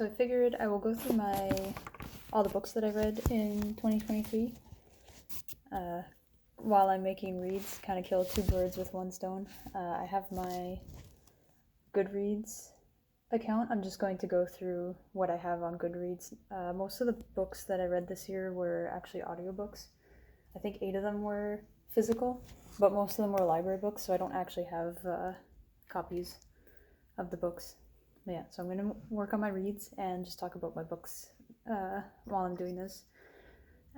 So I figured I will go through all the books that I read in 2023 while I'm making reads, kind of kill two birds with one stone. I have my Goodreads account. I'm just going to go through what I have on Goodreads. Most of the books that I read this year were actually audiobooks. I think 8 of them were physical, but most of them were library books, so I don't actually have copies of the books. But yeah, so I'm going to work on my reads and just talk about my books while I'm doing this.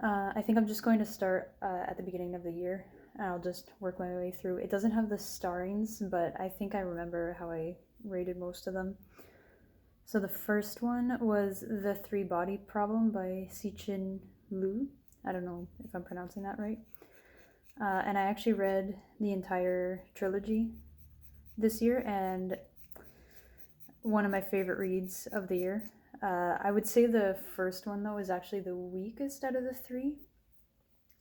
I think I'm just going to start at the beginning of the year, and I'll just work my way through. It doesn't have the starrings, but I think I remember how I rated most of them. So the first one was The Three Body Problem by Cixin Liu. I don't know if I'm pronouncing that right. And I actually read the entire trilogy this year, and one of my favorite reads of the year. I would say the first one, though, is actually the weakest out of the three.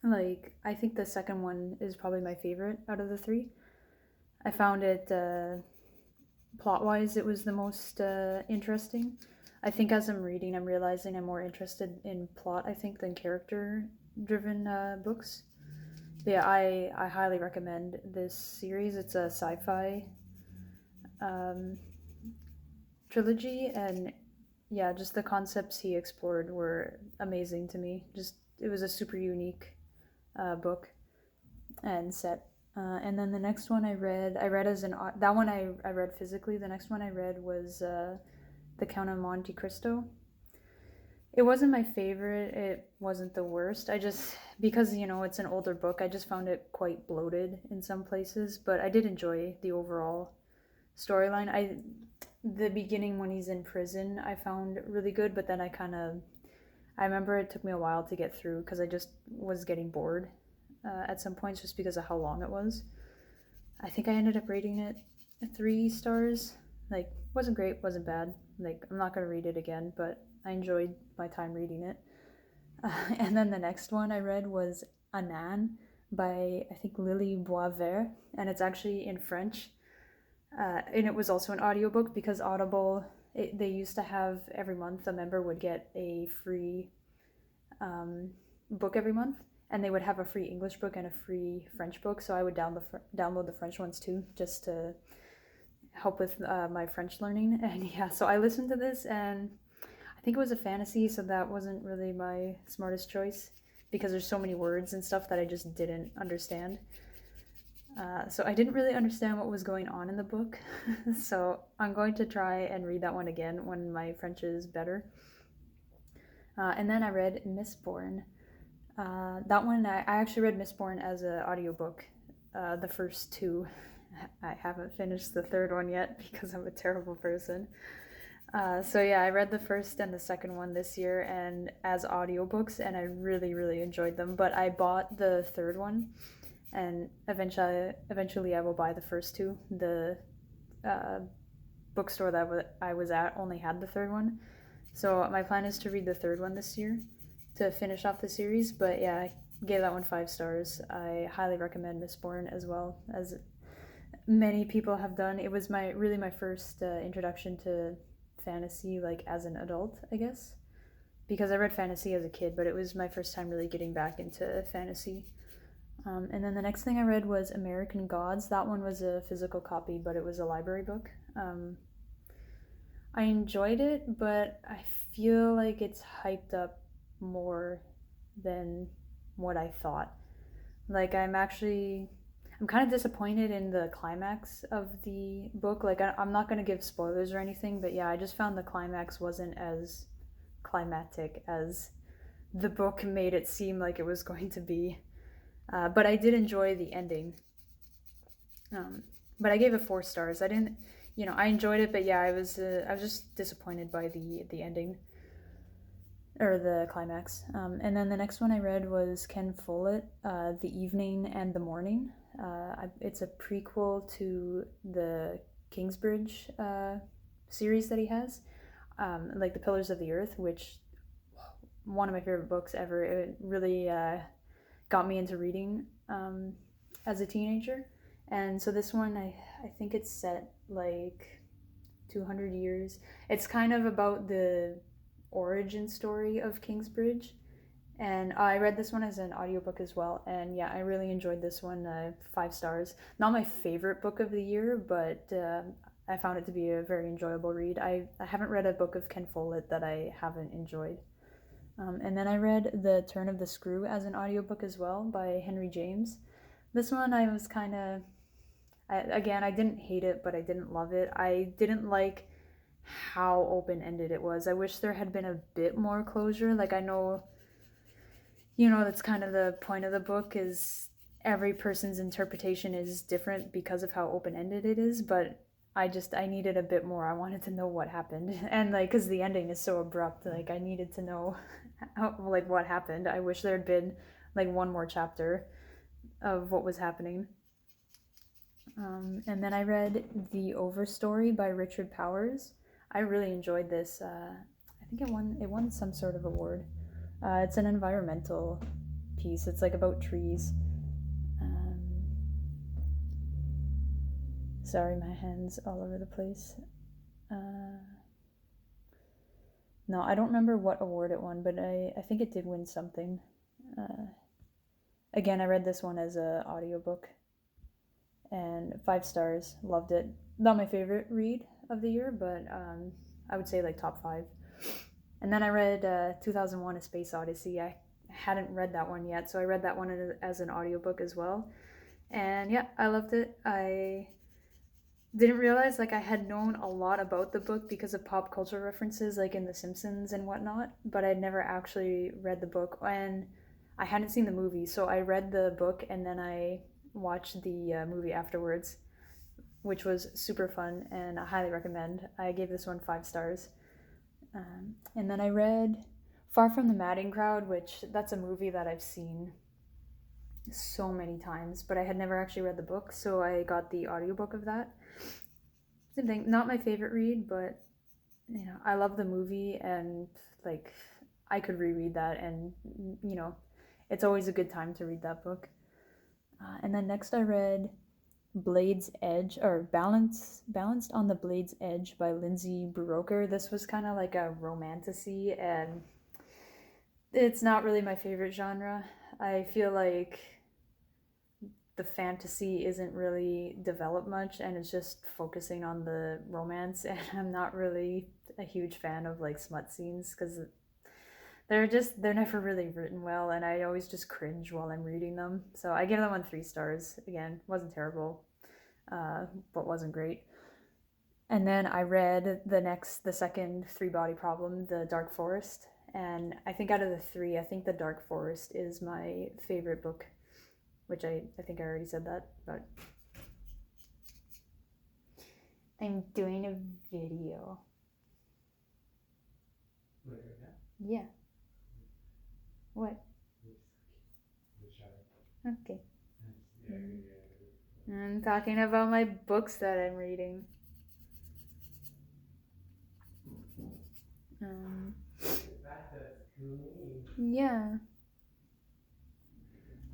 Like, I think the second one is probably my favorite out of the three. I found it, plot-wise, it was the most interesting. I think as I'm reading, I'm realizing I'm more interested in plot, I think, than character-driven books. But yeah, I highly recommend this series. It's a sci-fi trilogy, and yeah, just the concepts he explored were amazing to me. It was a super unique book and set. And then the next one I read as that one I read physically. The next one I read was The Count of Monte Cristo. It wasn't my favorite. It wasn't the worst. Because it's an older book, I just found it quite bloated in some places. But I did enjoy the overall storyline. The beginning when he's in prison I found really good, but then I remember it took me a while to get through because I just was getting bored at some points just because of how long it was. I think I ended up rating it 3 stars. Like, wasn't great, wasn't bad. Like, I'm not going to read it again, but I enjoyed my time reading it. And then the next one I read was Anan by, I think, Lily Boisvert, and it's actually in French. And it was also an audiobook because Audible, they used to have every month a member would get a free book every month, and they would have a free English book and a free French book. So I would download the French ones too, just to help with my French learning. And yeah, so I listened to this, and I think it was a fantasy, so that wasn't really my smartest choice because there's so many words and stuff that I just didn't understand. So I didn't really understand what was going on in the book. So I'm going to try and read that one again when my French is better. And then I read Mistborn. That one, I actually read Mistborn as an audiobook, the first 2. I haven't finished the third one yet because I'm a terrible person. So yeah, I read the first and the second one this year and as audiobooks, and I really, really enjoyed them. But I bought the third one, and eventually I will buy the first 2. The bookstore that I was at only had the third one. So my plan is to read the third one this year to finish off the series. But yeah, I gave that one 5 stars. I highly recommend Mistborn as well, as many people have done. It was my first introduction to fantasy, like as an adult, I guess, because I read fantasy as a kid, but it was my first time really getting back into fantasy. And then the next thing I read was American Gods. That one was a physical copy, but it was a library book. I enjoyed it, but I feel like it's hyped up more than what I thought. Like, I'm kind of disappointed in the climax of the book. Like, I'm not going to give spoilers or anything, but yeah, I just found the climax wasn't as climactic as the book made it seem like it was going to be. But I did enjoy the ending. But I gave it 4 stars. I enjoyed it, but yeah, I was just disappointed by the ending, or the climax. And then the next one I read was Ken Follett, The Evening and the Morning. It's a prequel to the Kingsbridge series that he has, like The Pillars of the Earth, which one of my favorite books ever. It really got me into reading as a teenager. And so this one, I think it's set like 200 years. It's kind of about the origin story of Kingsbridge. And I read this one as an audiobook as well. And yeah, I really enjoyed this one. 5 stars. Not my favorite book of the year, but I found it to be a very enjoyable read. I haven't read a book of Ken Follett that I haven't enjoyed. And then I read The Turn of the Screw as an audiobook as well by Henry James. This one I was kind of, again, I didn't hate it, but I didn't love it. I didn't like how open ended it was. I wish there had been a bit more closure. Like, I know, that's kind of the point of the book is every person's interpretation is different because of how open ended it is, but I needed a bit more. I wanted to know what happened. And like, because the ending is so abrupt, like, I needed to know like what happened. I wish there had been like one more chapter of what was happening. And then I read The Overstory by Richard Powers. I really enjoyed this. I think it won some sort of award. It's an environmental piece. It's like about trees. Sorry, my hand's all over the place. No, I don't remember what award it won, but I think it did win something. Again, I read this one as a audiobook. And 5 stars, loved it. Not my favorite read of the year, but I would say like top 5. And then I read 2001: A Space Odyssey. I hadn't read that one yet, so I read that one as an audiobook as well. And yeah, I loved it. I didn't realize like I had known a lot about the book because of pop culture references like in The Simpsons and whatnot, but I'd never actually read the book, and I hadn't seen the movie, so I read the book and then I watched the movie afterwards, which was super fun and I highly recommend. I gave this one 5 stars. And then I read Far From the Madding Crowd, which that's a movie that I've seen so many times, but I had never actually read the book, so I got the audiobook of that. Same thing, not my favorite read, but I love the movie, and like I could reread that, and it's always a good time to read that book. And then next I read Blade's Edge, or Balanced on the Blade's Edge by Lindsay Buroker. This was kind of like a romantasy, and it's not really my favorite genre. I feel like the fantasy isn't really developed much, and it's just focusing on the romance, and I'm not really a huge fan of like smut scenes because they're never really written well, and I always just cringe while I'm reading them. So I give them 3 stars. Again, wasn't terrible, but wasn't great. And then I read the second 3-body problem, The Dark Forest, and I think out of the 3, I think The Dark Forest is my favorite book, which I think I already said that, but I'm doing a video. Yeah. What? Okay. I'm talking about my books that I'm reading. Yeah.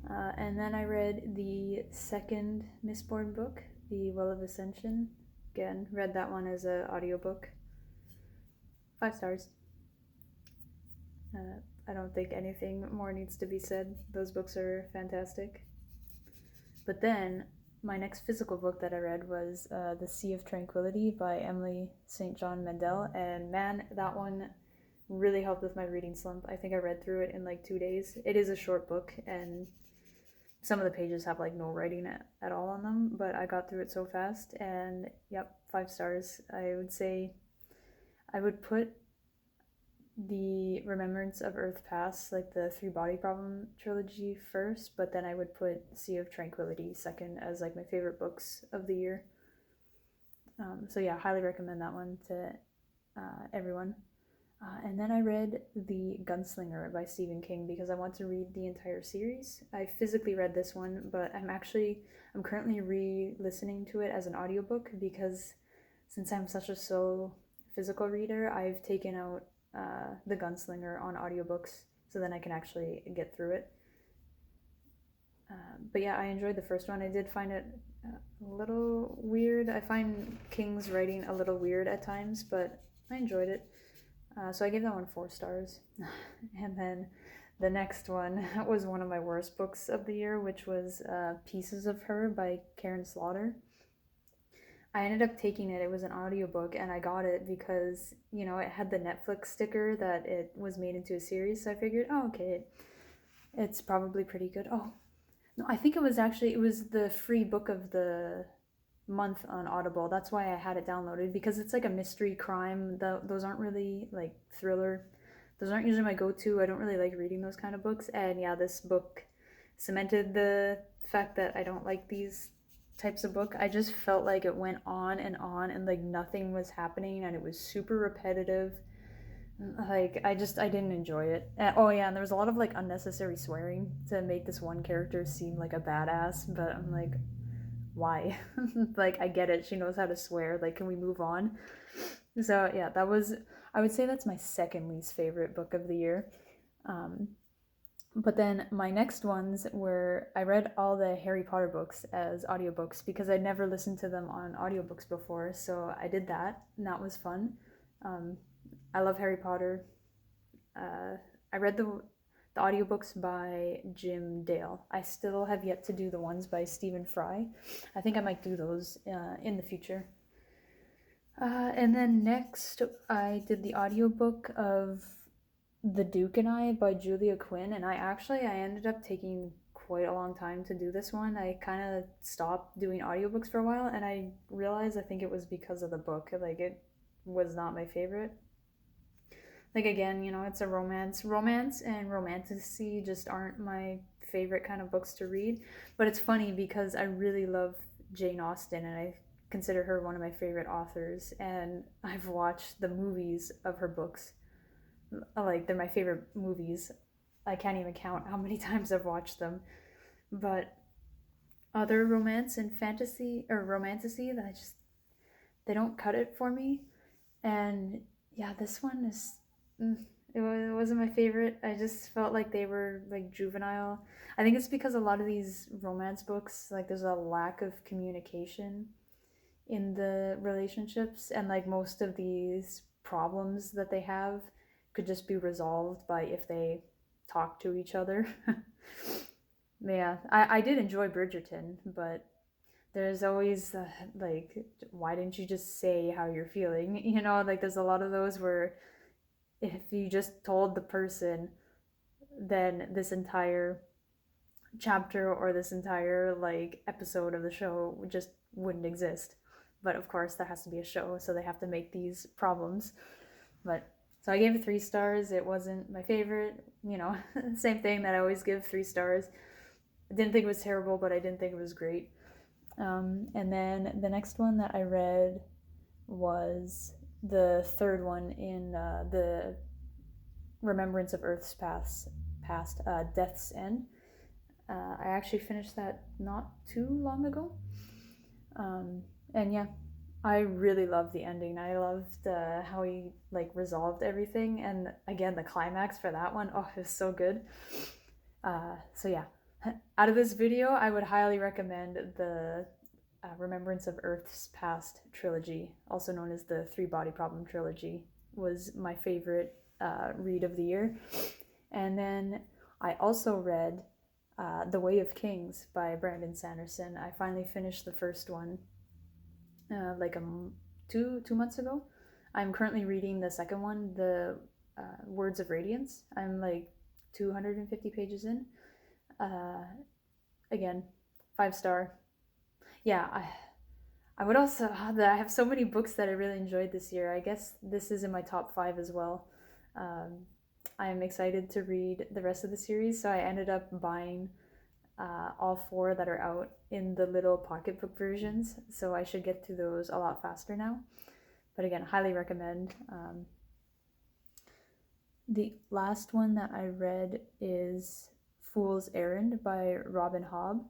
And then I read the second Mistborn book, The Well of Ascension. Again, read that one as an audiobook. 5 stars. I don't think anything more needs to be said. Those books are fantastic. But then, my next physical book that I read was The Sea of Tranquility by Emily St. John Mandel. And man, that one really helped with my reading slump. I think I read through it in like 2 days. It is a short book, and some of the pages have like no writing at all on them, but I got through it so fast, and yep, 5 stars. I would say I would put the Remembrance of Earth Past, like the 3-body problem trilogy, first, but then I would put Sea of Tranquility second as like my favorite books of the year. So yeah, highly recommend that one to everyone. And then I read The Gunslinger by Stephen King because I want to read the entire series. I physically read this one, but I'm currently re-listening to it as an audiobook because since I'm such a slow physical reader, I've taken out The Gunslinger on audiobooks so then I can actually get through it. But yeah, I enjoyed the first one. I did find it a little weird. I find King's writing a little weird at times, but I enjoyed it. So I gave that one 4 stars. And then the next one was one of my worst books of the year, which was Pieces of Her by Karen Slaughter. I ended up taking it. It was an audiobook, and I got it because, it had the Netflix sticker that it was made into a series. So I figured, oh, okay, it's probably pretty good. Oh, no, I think it was the free book of the month on Audible. That's why I had it downloaded, because it's like a mystery crime. Those aren't really like thriller. Those aren't usually my go-to. I don't really like reading those kind of books. And yeah, this book cemented the fact that I don't like these types of book. I just felt like it went on and like nothing was happening, and it was super repetitive. Like I didn't enjoy it. Oh yeah, and there was a lot of like unnecessary swearing to make this one character seem like a badass, but I'm like, why? Like, I get it, she knows how to swear, like, can we move on? So yeah, I would say that's my second least favorite book of the year. um, but then my next ones were, I read all the Harry Potter books as audiobooks because I'd never listened to them on audiobooks before, so I did that, and that was fun. um, I love Harry Potter. I read the audiobooks by Jim Dale. I still have yet to do the ones by Stephen Fry. I think I might do those in the future. And then next, I did the audiobook of The Duke and I by Julia Quinn, and I ended up taking quite a long time to do this one. I kind of stopped doing audiobooks for a while, and I realized I think it was because of the book. Like, it was not my favorite. Like, again, it's a romance and romanticy just aren't my favorite kind of books to read. But it's funny because I really love Jane Austen, and I consider her one of my favorite authors, and I've watched the movies of her books. Like, they're my favorite movies. I can't even count how many times I've watched them. But other romance and fantasy or romanticy that they don't cut it for me. And yeah, this one is, mm, it wasn't my favorite. I just felt like they were like juvenile. I think it's because a lot of these romance books, like, there's a lack of communication in the relationships, and like most of these problems that they have could just be resolved by if they talk to each other. Yeah, I did enjoy Bridgerton, but there's always like, why didn't you just say how you're feeling? Like, there's a lot of those where if you just told the person, then this entire chapter or this entire like episode of the show just wouldn't exist. But of course, there has to be a show, so they have to make these problems. But so I gave it 3 stars. It wasn't my favorite. Same thing that I always give 3 stars. I didn't think it was terrible, but I didn't think it was great. And then the next one that I read was the third one in the Remembrance of Earth's Past, Death's End. I actually finished that not too long ago. And yeah, I really loved the ending. I loved how he like resolved everything, and again, the climax for that one, oh, it was so good. So yeah, out of this video, I would highly recommend the Remembrance of Earth's Past trilogy, also known as the Three Body Problem trilogy. Was my favorite read of the year. And then I also read The Way of Kings by Brandon Sanderson. I finally finished the first one like 2 months ago. I'm currently reading the second one, the Words of Radiance. I'm like 250 pages in. Again, 5 star. Yeah, I would also, I have so many books that I really enjoyed this year. I guess this is in my top 5 as well. I am excited to read the rest of the series, so I ended up buying all 4 that are out in the little pocketbook versions, so I should get through those a lot faster now. But again, highly recommend. The last one that I read is Fool's Errand by Robin Hobb.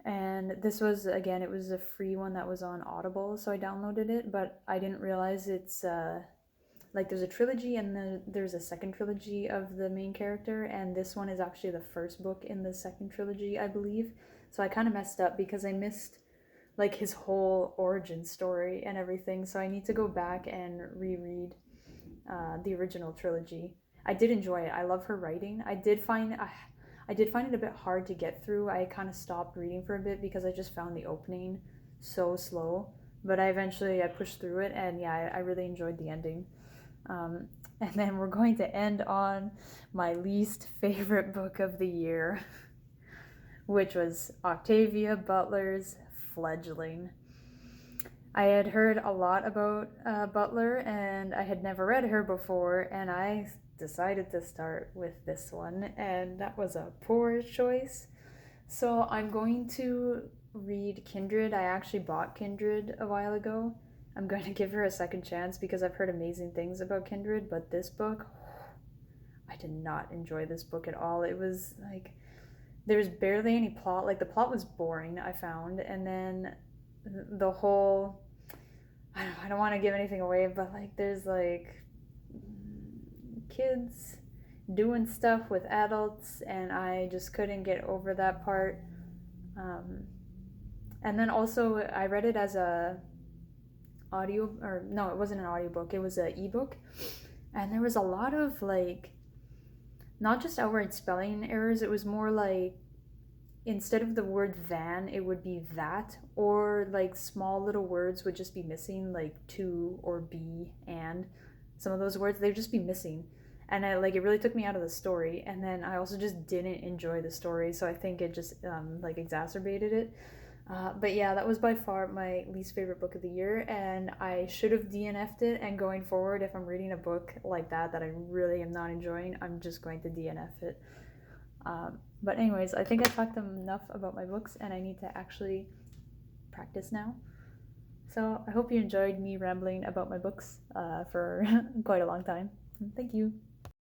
And this was, again, it was a free one that was on Audible, so I downloaded it, but I didn't realize it's like, there's a trilogy and there's a second trilogy of the main character, and this one is actually the first book in the second trilogy, I believe. So I kind of messed up because I missed like his whole origin story and everything. So I need to go back and reread the original trilogy. I did enjoy it. I love her writing. I did find it a bit hard to get through. I kind of stopped reading for a bit because I just found the opening so slow. But I pushed through it, and yeah, I really enjoyed the ending. Um, and then we're going to end on my least favorite book of the year, which was Octavia Butler's Fledgling. I had heard a lot about Butler, and I had never read her before, and I decided to start with this one, and that was a poor choice. So I'm going to read Kindred. I actually bought Kindred a while ago. I'm going to give her a second chance because I've heard amazing things about Kindred, but this book, I did not enjoy this book at all. It was like there was barely any plot. Like the plot was boring, I found, and then the whole I don't want to give anything away, but like there's like kids doing stuff with adults, and I just couldn't get over that part. Um, and then also I read it as a audio, or no, it wasn't an audiobook. It was an ebook, and there was a lot of like not just outright spelling errors. It was more like instead of the word van, it would be that, or like small little words would just be missing, like to or be and some of those words they would just be missing, and I like it really took me out of the story. And then I also just didn't enjoy the story, so I think it just like exacerbated it. But yeah, that was by far my least favorite book of the year, and I should have DNF'd it. And going forward, if I'm reading a book like that I really am not enjoying, I'm just going to DNF it. But anyways, I think I talked enough about my books, and I need to actually practice now. So I hope you enjoyed me rambling about my books for quite a long time. Thank you.